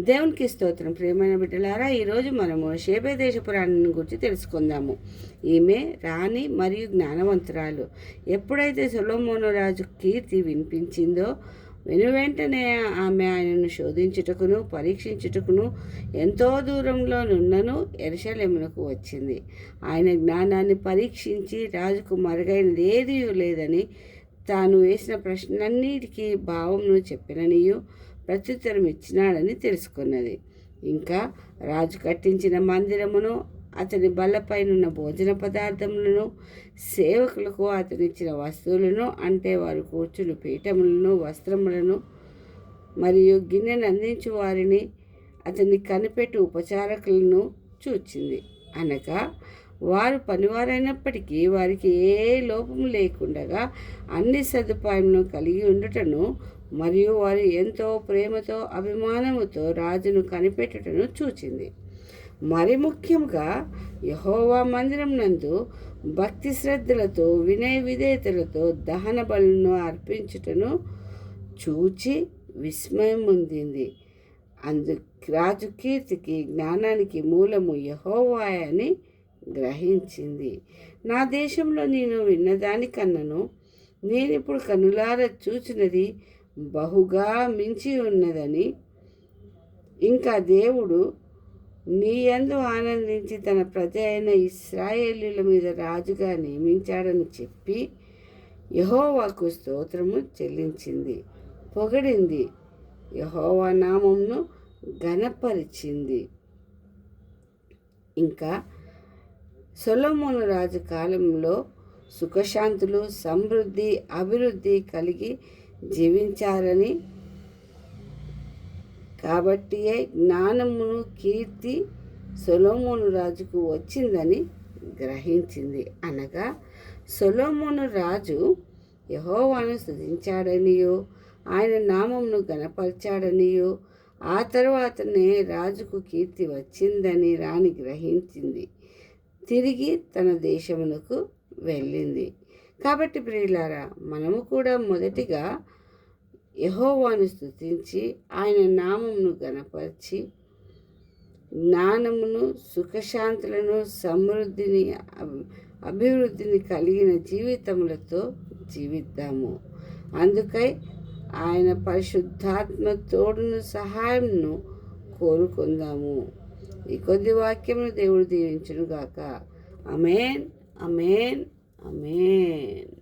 దేవునికి స్తోత్రం. ప్రియమైన బిడ్డలారా, ఈరోజు మనము షేబే దేశ పురాణాన్ని గురించి తెలుసుకుందాము. ఈమె రాణి మరియు జ్ఞానవంతురాలు. ఎప్పుడైతే సొలొమోను రాజు కీర్తి వినిపించిందో వెనువెంటనే ఆమె ఆయనను శోధించుటకును పరీక్షించుటకును ఎంతో దూరంలో నున్నను యెరూషలేమునకు వచ్చింది. ఆయన జ్ఞానాన్ని పరీక్షించి రాజుకు మరుగైనది ఏదీ లేదని తాను వేసిన ప్రశ్నలన్నిటికీ భావంను చెప్పిననియు ప్రత్యుత్తరం ఇచ్చినాడని తెలుసుకున్నది. ఇంకా రాజు కట్టించిన మందిరమును, అతని బల్లపైనున్న భోజన పదార్థములను, సేవకులకు అతనిచ్చిన వస్తువులను, అంటే వారు కూర్చుని పీఠములను, వస్త్రములను మరియు గిన్నెను అందించు వారిని, అతన్ని కనిపెట్టు ఉపచారకులను చూచింది. అనగా వారు పనివారైనప్పటికీ వారికి ఏ లోపము లేకుండగా అన్ని సదుపాయములను కలిగి ఉండుటను మరియు వారు ఎంతో ప్రేమతో అభిమానముతో రాజును కనిపెట్టుటను చూచింది. మరి ముఖ్యంగా యెహోవా మందిరం నందు భక్తి శ్రద్ధలతో వినయ విధేయతలతో దహన బలులను అర్పించుటను చూచి విస్మయం పొందింది. రాజు కీర్తికి జ్ఞానానికి మూలము యెహోవాయే అని గ్రహించింది. నా దేశంలో నేను విన్నదానికన్నను నేనిప్పుడు కనులారా చూచినది బహుగా మించి ఉన్నదని, ఇంకా దేవుడు నీ యందు ఆనందించి తన ప్రజ అయిన ఇశ్రాయేలీయుల మీద రాజుగా నియమించాడని చెప్పి యెహోవాకు స్తోత్రము చెల్లించింది, పొగిడింది, యెహోవా నామమును ఘనపరిచింది. ఇంకా సొలొమోను రాజు కాలంలో సుఖశాంతులు, సమృద్ధి, అభివృద్ధి కలిగి జీవించారని, కాబట్టియే జ్ఞానమును కీర్తి సొలొమోను రాజుకు వచ్చిందని గ్రహించింది. అనగా సొలొమోను రాజు యెహోవాను స్తుతించాడనియో ఆయన నామమును ఘనపరిచాడనియో ఆ తరువాతనే రాజుకు కీర్తి వచ్చిందని రాణి గ్రహించింది. తిరిగి తన దేశమునకు వెళ్ళింది. కాబట్టి ప్రియులారా, మనము కూడా మొదటిగా యెహోవాను స్తుతించి ఆయన నామమును ఘనపరిచి జ్ఞానమును, సుఖశాంతులను, సమృద్ధిని, అభివృద్ధిని కలిగిన జీవితములతో జీవిద్దాము. అందుకై ఆయన పరిశుద్ధాత్మ తోడును సహాయంను కోరుకుందాము. ఈ కొద్ది వాక్యమును దేవుడు దీవించును గాక. ఆమేన్, ఆమేన్, ఆమేన్.